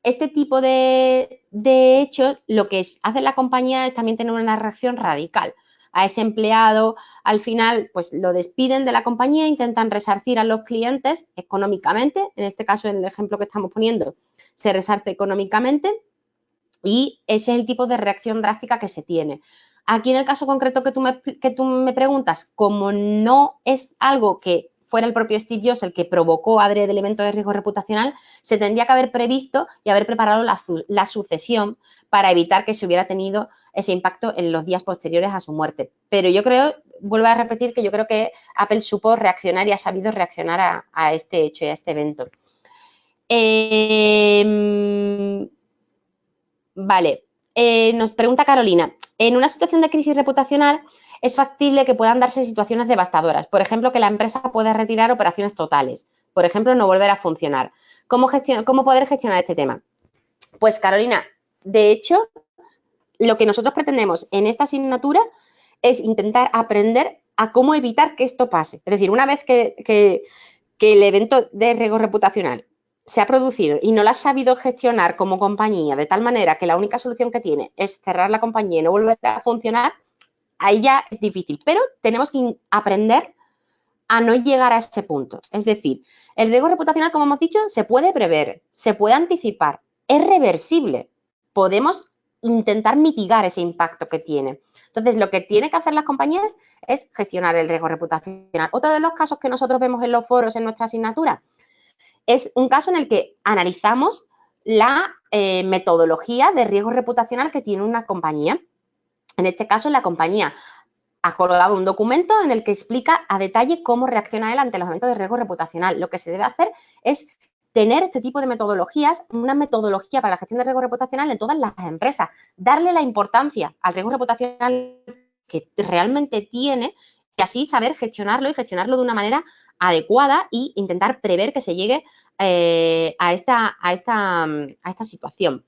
Este tipo de hechos, lo que hace la compañía es también tener una reacción radical. A ese empleado, al final, pues lo despiden de la compañía, intentan resarcir a los clientes económicamente. En este caso, en el ejemplo que estamos poniendo, se resarce económicamente y ese es el tipo de reacción drástica que se tiene. Aquí, en el caso concreto que tú me preguntas, como no es algo que fuera el propio Steve Jobs el que provocó adrede el evento de riesgo reputacional, se tendría que haber previsto y haber preparado la sucesión para evitar que se hubiera tenido ese impacto en los días posteriores a su muerte. Pero yo creo, vuelvo a repetir, que yo creo que Apple supo reaccionar y ha sabido reaccionar a este hecho y a este evento. Vale, nos pregunta Carolina, en una situación de crisis reputacional es factible que puedan darse situaciones devastadoras, por ejemplo, que la empresa pueda retirar operaciones totales, por ejemplo, no volver a funcionar. ¿Cómo poder gestionar este tema? Pues Carolina, de hecho, lo que nosotros pretendemos en esta asignatura es intentar aprender a cómo evitar que esto pase. Es decir, una vez que el evento de riesgo reputacional se ha producido y no lo has sabido gestionar como compañía de tal manera que la única solución que tiene es cerrar la compañía y no volver a funcionar, ahí ya es difícil. Pero tenemos que aprender a no llegar a ese punto. Es decir, el riesgo reputacional, como hemos dicho, se puede prever, se puede anticipar, es reversible. Podemos intentar mitigar ese impacto que tiene. Entonces, lo que tienen que hacer las compañías es gestionar el riesgo reputacional. Otro de los casos que nosotros vemos en los foros en nuestra asignatura es un caso en el que analizamos la metodología de riesgo reputacional que tiene una compañía. En este caso, la compañía ha colgado un documento en el que explica a detalle cómo reacciona él ante los eventos de riesgo reputacional. Lo que se debe hacer es tener este tipo de metodologías, una metodología para la gestión de riesgo reputacional en todas las empresas, darle la importancia al riesgo reputacional que realmente tiene y así saber gestionarlo y gestionarlo de una manera adecuada e intentar prever que se llegue a esta situación.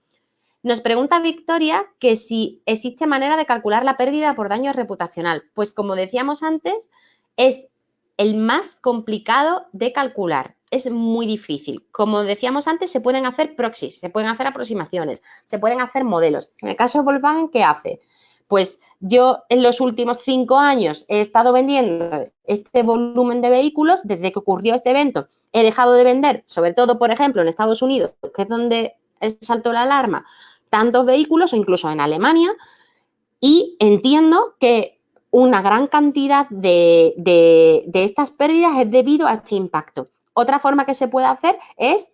Nos pregunta Victoria que si existe manera de calcular la pérdida por daño reputacional. Pues como decíamos antes, es el más complicado de calcular. Es muy difícil. Como decíamos antes, se pueden hacer proxies, se pueden hacer aproximaciones, se pueden hacer modelos. En el caso de Volkswagen, ¿qué hace? Pues yo en los últimos 5 años he estado vendiendo este volumen de vehículos. Desde que ocurrió este evento, he dejado de vender, sobre todo, por ejemplo, en Estados Unidos, que es donde saltó la alarma, tantos vehículos o incluso en Alemania, y entiendo que una gran cantidad de estas pérdidas es debido a este impacto. Otra forma que se puede hacer es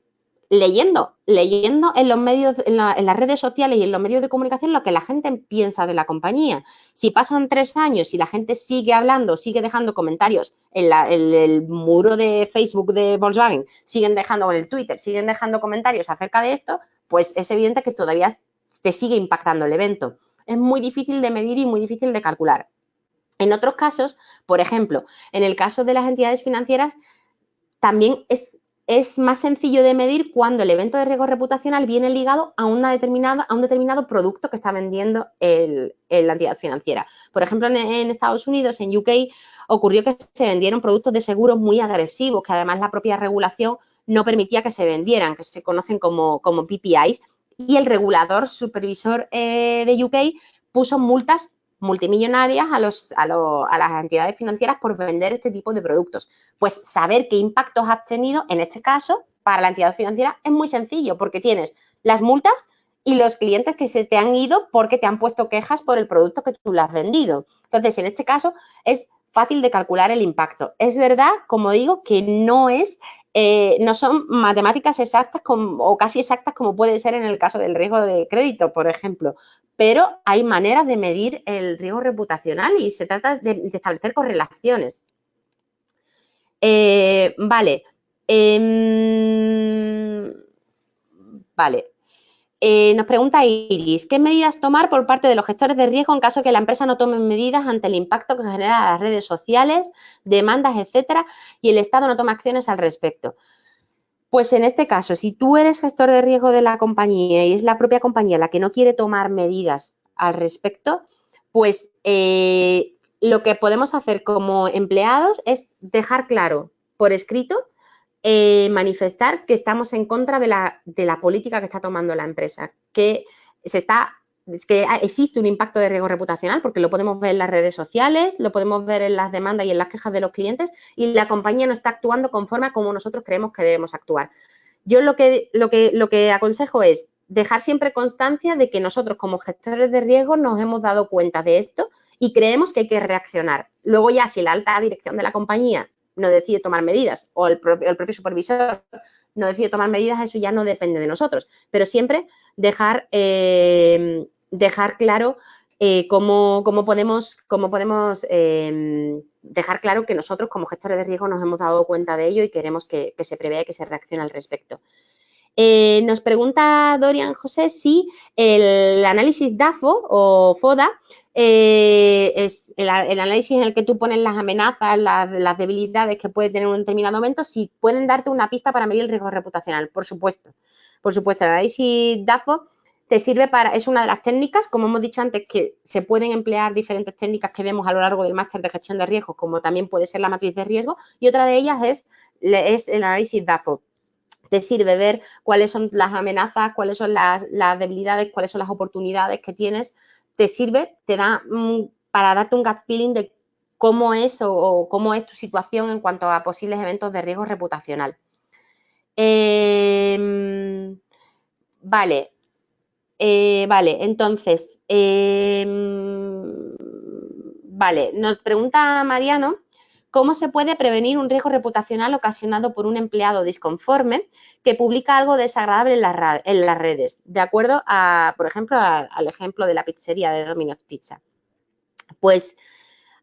leyendo en los medios, en las redes sociales y en los medios de comunicación lo que la gente piensa de la compañía. Si pasan 3 años y la gente sigue hablando, sigue dejando comentarios en el muro de Facebook de Volkswagen, siguen dejando en el Twitter, siguen dejando comentarios acerca de esto, pues es evidente que todavía te sigue impactando el evento. Es muy difícil de medir y muy difícil de calcular. En otros casos, por ejemplo, en el caso de las entidades financieras, también es más sencillo de medir cuando el evento de riesgo reputacional viene ligado a un determinado producto que está vendiendo la entidad financiera. Por ejemplo, en Estados Unidos, en UK, ocurrió que se vendieron productos de seguros muy agresivos, que además la propia regulación no permitía que se vendieran, que se conocen como PPIs, y el regulador supervisor de UK puso multas multimillonarias a las entidades financieras por vender este tipo de productos. Pues saber qué impactos has tenido, en este caso, para la entidad financiera es muy sencillo, porque tienes las multas y los clientes que se te han ido porque te han puesto quejas por el producto que tú le has vendido. Entonces, en este caso, es fácil de calcular el impacto. Es verdad, como digo, que no son matemáticas exactas o casi exactas como puede ser en el caso del riesgo de crédito, por ejemplo, pero hay maneras de medir el riesgo reputacional y se trata de establecer correlaciones. Vale. Vale. Nos pregunta Iris, ¿qué medidas tomar por parte de los gestores de riesgo en caso de que la empresa no tome medidas ante el impacto que genera las redes sociales, demandas, etcétera, y el Estado no toma acciones al respecto? Pues en este caso, si tú eres gestor de riesgo de la compañía y es la propia compañía la que no quiere tomar medidas al respecto, pues lo que podemos hacer como empleados es dejar claro por escrito, manifestar que estamos en contra de la política que está tomando la empresa, que existe un impacto de riesgo reputacional porque lo podemos ver en las redes sociales, lo podemos ver en las demandas y en las quejas de los clientes y la compañía no está actuando conforme a como nosotros creemos que debemos actuar. Yo lo que aconsejo es dejar siempre constancia de que nosotros como gestores de riesgo nos hemos dado cuenta de esto y creemos que hay que reaccionar. Luego ya si la alta dirección de la compañía no decide tomar medidas o el propio supervisor no decide tomar medidas, eso ya no depende de nosotros. Pero siempre dejar claro cómo podemos dejar claro que nosotros como gestores de riesgo nos hemos dado cuenta de ello y queremos que se prevea y que se reaccione al respecto. Nos pregunta Dorian José si el análisis DAFO o FODA es el análisis en el que tú pones las amenazas, las debilidades que puede tener un determinado momento, si pueden darte una pista para medir el riesgo reputacional. Por supuesto, el análisis DAFO te sirve es una de las técnicas, como hemos dicho antes, que se pueden emplear diferentes técnicas que vemos a lo largo del máster de gestión de riesgos, como también puede ser la matriz de riesgo, y otra de ellas es el análisis DAFO. Te sirve ver cuáles son las amenazas, cuáles son las debilidades, cuáles son las oportunidades que tienes. Te sirve, te da para darte un gut feeling de cómo es o cómo es tu situación en cuanto a posibles eventos de riesgo reputacional. Vale, entonces, vale, nos pregunta Mariano, ¿cómo se puede prevenir un riesgo reputacional ocasionado por un empleado disconforme que publica algo desagradable en las redes? De acuerdo por ejemplo, al ejemplo de la pizzería de Domino's Pizza. Pues,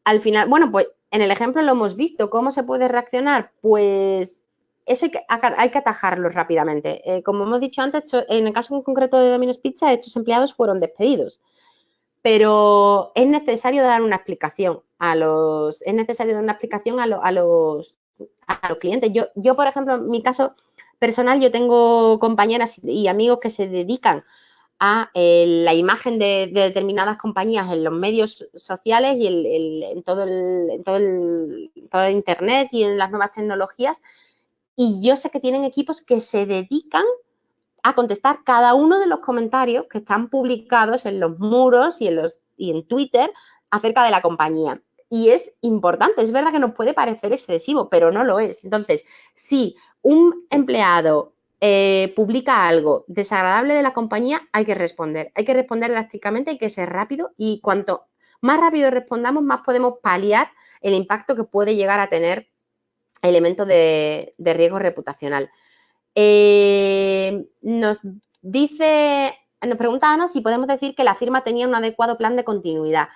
al final, bueno, pues en el ejemplo lo hemos visto. ¿Cómo se puede reaccionar? Pues eso hay que atajarlo rápidamente. Como hemos dicho antes, en el caso en concreto de Domino's Pizza, estos empleados fueron despedidos. Pero es necesario dar una explicación a los clientes. Yo, por ejemplo, en mi caso personal, yo tengo compañeras y amigos que se dedican a la imagen de determinadas compañías en los medios sociales y en todo Internet y en las nuevas tecnologías. Y yo sé que tienen equipos que se dedican a contestar cada uno de los comentarios que están publicados en los muros y en Twitter acerca de la compañía. Y es importante, es verdad que nos puede parecer excesivo, pero no lo es. Entonces, si un empleado publica algo desagradable de la compañía, hay que responder drásticamente, hay que ser rápido y cuanto más rápido respondamos, más podemos paliar el impacto que puede llegar a tener elementos de riesgo reputacional. Nos pregunta Ana si podemos decir que la firma tenía un adecuado plan de continuidad.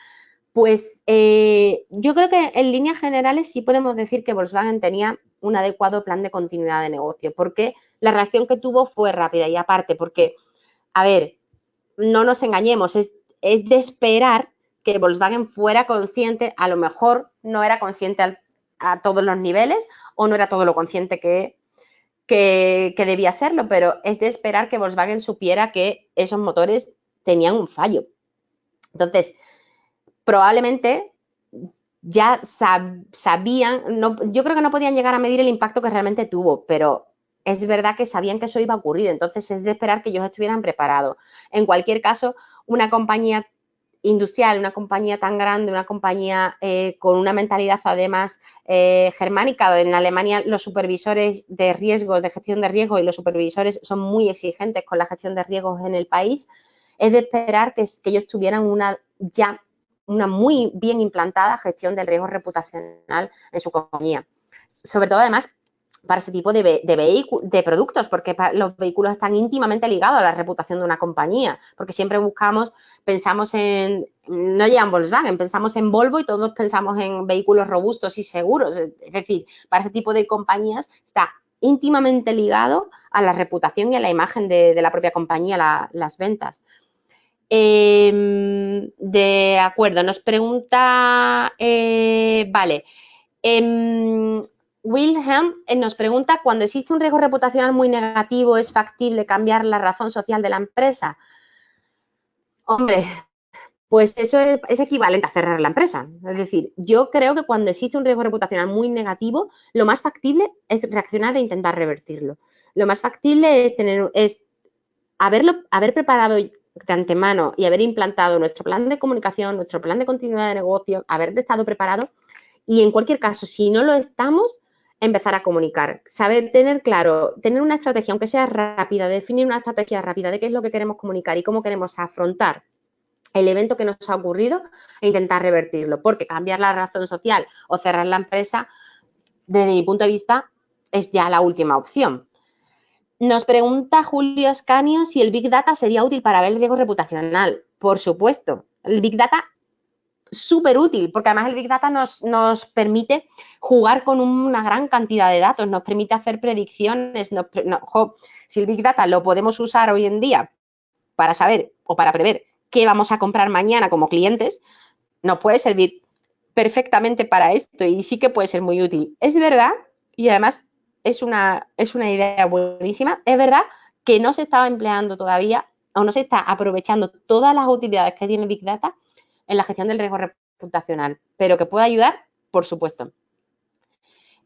Pues yo creo que en líneas generales sí podemos decir que Volkswagen tenía un adecuado plan de continuidad de negocio, porque la reacción que tuvo fue rápida y aparte porque, a ver, no nos engañemos, es de esperar que Volkswagen fuera consciente, a lo mejor no era consciente a todos los niveles o no era todo lo consciente que debía serlo, pero es de esperar que Volkswagen supiera que esos motores tenían un fallo. Entonces, probablemente ya sabían, yo creo que no podían llegar a medir el impacto que realmente tuvo, pero es verdad que sabían que eso iba a ocurrir, entonces es de esperar que ellos estuvieran preparados. En cualquier caso, una compañía industrial, una compañía tan grande, una compañía con una mentalidad además germánica. En Alemania los supervisores de riesgos, de gestión de riesgos y los supervisores son muy exigentes con la gestión de riesgos en el país. Es de esperar que ellos tuvieran ya una muy bien implantada gestión del riesgo reputacional en su compañía. Sobre todo, además, para ese tipo de productos, porque los vehículos están íntimamente ligados a la reputación de una compañía, porque siempre pensamos en, no ya en Volkswagen, pensamos en Volvo y todos pensamos en vehículos robustos y seguros. Es decir, para ese tipo de compañías está íntimamente ligado a la reputación y a la imagen de la propia compañía, las ventas. De acuerdo, nos pregunta, vale, Wilhelm nos pregunta, cuando existe un riesgo reputacional muy negativo, ¿es factible cambiar la razón social de la empresa? Hombre, pues eso es equivalente a cerrar la empresa. Es decir, yo creo que cuando existe un riesgo reputacional muy negativo, lo más factible es reaccionar e intentar revertirlo. Lo más factible es haber preparado de antemano y haber implantado nuestro plan de comunicación, nuestro plan de continuidad de negocio, haber estado preparado y, en cualquier caso, si no lo estamos, empezar a comunicar, saber, tener claro, tener una estrategia, aunque sea rápida, definir una estrategia rápida de qué es lo que queremos comunicar y cómo queremos afrontar el evento que nos ha ocurrido e intentar revertirlo, porque cambiar la razón social o cerrar la empresa, desde mi punto de vista, es ya la última opción. Nos pregunta Julio Ascanio si el Big Data sería útil para ver el riesgo reputacional. Por supuesto, el Big Data súper útil, porque además el Big Data nos permite jugar con una gran cantidad de datos, nos permite hacer predicciones. Si el Big Data lo podemos usar hoy en día para saber o para prever qué vamos a comprar mañana como clientes, nos puede servir perfectamente para esto y sí que puede ser muy útil. Es verdad, y además es una idea buenísima, es verdad que no se estaba empleando todavía o no se está aprovechando todas las utilidades que tiene Big Data en la gestión del riesgo reputacional, pero que puede ayudar, por supuesto.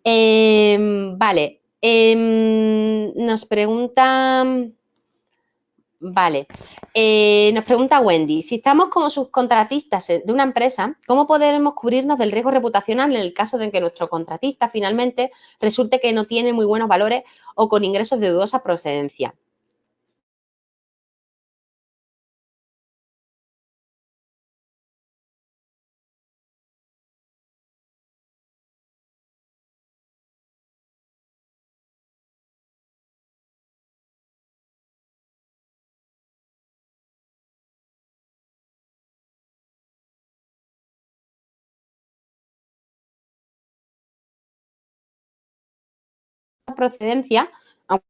Vale, nos pregunta... Vale, nos pregunta Wendy, si estamos como subcontratistas de una empresa, ¿cómo podremos cubrirnos del riesgo reputacional en el caso de que nuestro contratista finalmente resulte que no tiene muy buenos valores o con ingresos de dudosa procedencia? Procedencia, aunque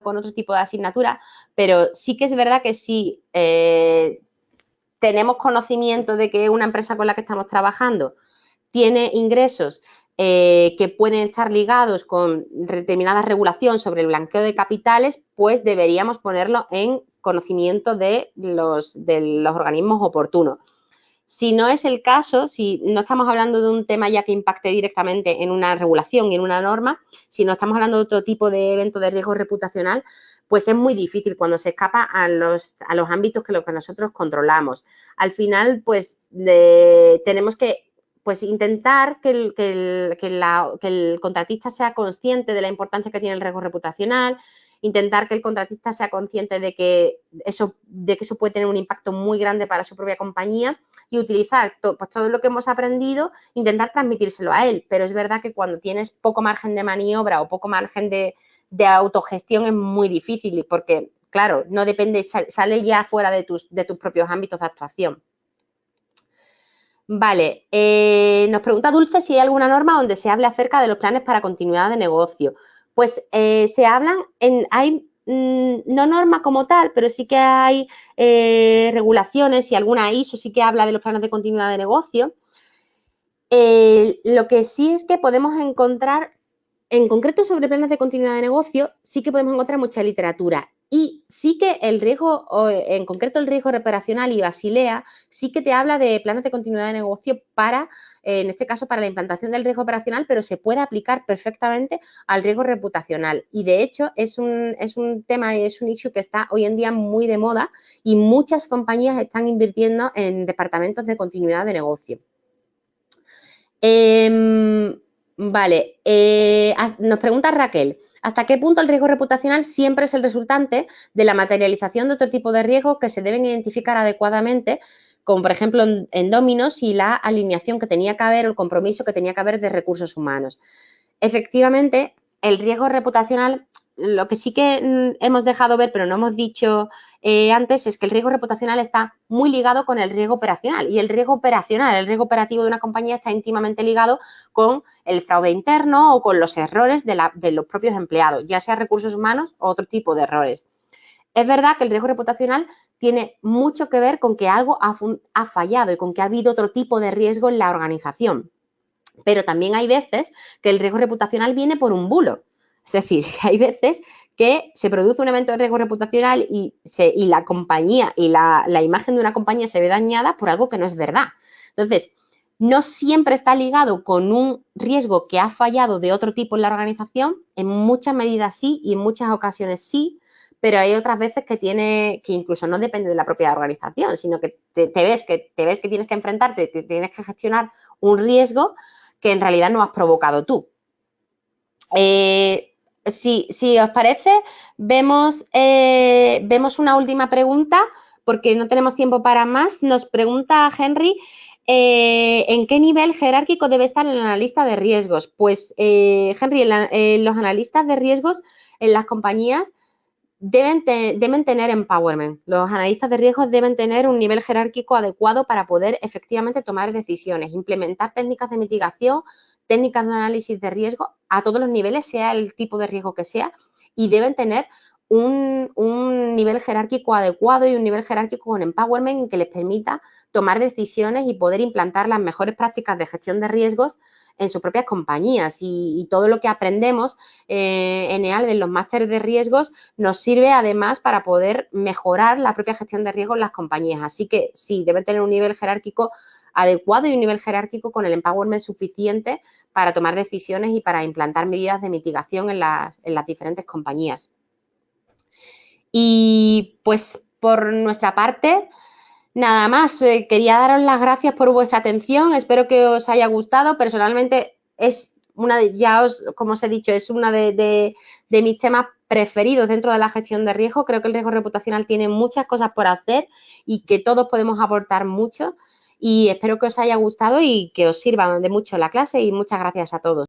con otro tipo de asignatura, pero sí que es verdad que si tenemos conocimiento de que una empresa con la que estamos trabajando tiene ingresos que pueden estar ligados con determinada regulación sobre el blanqueo de capitales, pues deberíamos ponerlo en conocimiento de los organismos oportunos. Si no es el caso, si no estamos hablando de un tema ya que impacte directamente en una regulación y en una norma, si no estamos hablando de otro tipo de evento de riesgo reputacional, pues es muy difícil cuando se escapa a los ámbitos que nosotros controlamos. Al final, pues tenemos que intentar que el contratista sea consciente de la importancia que tiene el riesgo reputacional, intentar que el contratista sea consciente de que eso puede tener un impacto muy grande para su propia compañía y utilizar todo lo que hemos aprendido, intentar transmitírselo a él. Pero es verdad que cuando tienes poco margen de maniobra o poco margen de autogestión es muy difícil porque, claro, no depende, sale ya fuera de tus propios ámbitos de actuación. Vale, nos pregunta Dulce si hay alguna norma donde se hable acerca de los planes para continuidad de negocio. Pues se hablan, hay no norma como tal, pero sí que hay regulaciones y alguna ISO sí que habla de los planes de continuidad de negocio. Lo que sí es que podemos encontrar, en concreto sobre planes de continuidad de negocio, sí que podemos encontrar mucha literatura. Y sí que el riesgo, en concreto el riesgo reparacional y Basilea, sí que te habla de planes de continuidad de negocio para, en este caso, para la implantación del riesgo operacional, pero se puede aplicar perfectamente al riesgo reputacional. Y de hecho es un tema, es un issue que está hoy en día muy de moda y muchas compañías están invirtiendo en departamentos de continuidad de negocio. Vale, nos pregunta Raquel, ¿hasta qué punto el riesgo reputacional siempre es el resultante de la materialización de otro tipo de riesgos que se deben identificar adecuadamente como por ejemplo en Domino's, y la alineación que tenía que haber o el compromiso que tenía que haber de recursos humanos. Efectivamente, el riesgo reputacional, lo que sí que hemos dejado ver, pero no hemos dicho antes, es que el riesgo reputacional está muy ligado con el riesgo operacional. Y el riesgo operacional, el riesgo operativo de una compañía está íntimamente ligado con el fraude interno o con los errores de los propios empleados, ya sea recursos humanos o otro tipo de errores. Es verdad que el riesgo reputacional tiene mucho que ver con que algo ha fallado y con que ha habido otro tipo de riesgo en la organización. Pero también hay veces que el riesgo reputacional viene por un bulo. Es decir, hay veces que se produce un evento de riesgo reputacional y la compañía y la imagen de una compañía se ve dañada por algo que no es verdad. Entonces, no siempre está ligado con un riesgo que ha fallado de otro tipo en la organización. En muchas medidas sí y en muchas ocasiones sí, pero hay otras veces que incluso no depende de la propia organización, sino que te ves que tienes que enfrentarte, tienes que gestionar un riesgo que en realidad no has provocado tú. Si os parece, vemos una última pregunta, porque no tenemos tiempo para más. Nos pregunta Henry, ¿en qué nivel jerárquico debe estar el analista de riesgos? Pues, Henry, los analistas de riesgos en las compañías deben tener empowerment. Los analistas de riesgos deben tener un nivel jerárquico adecuado para poder efectivamente tomar decisiones, implementar técnicas de mitigación, técnicas de análisis de riesgo a todos los niveles, sea el tipo de riesgo que sea, y deben tener un nivel jerárquico adecuado y un nivel jerárquico con empowerment que les permita tomar decisiones y poder implantar las mejores prácticas de gestión de riesgos en sus propias compañías. Y todo lo que aprendemos en EALDE, en los másteres de riesgos, nos sirve además para poder mejorar la propia gestión de riesgos en las compañías. Así que sí, deben tener un nivel jerárquico adecuado y un nivel jerárquico con el empowerment suficiente para tomar decisiones y para implantar medidas de mitigación en las diferentes compañías. Y pues por nuestra parte, nada más. Quería daros las gracias por vuestra atención. Espero que os haya gustado. Personalmente es una de, como os he dicho, es una de mis temas preferidos dentro de la gestión de riesgo. Creo que el riesgo reputacional tiene muchas cosas por hacer y que todos podemos aportar mucho. Y espero que os haya gustado y que os sirva de mucho la clase, y muchas gracias a todos.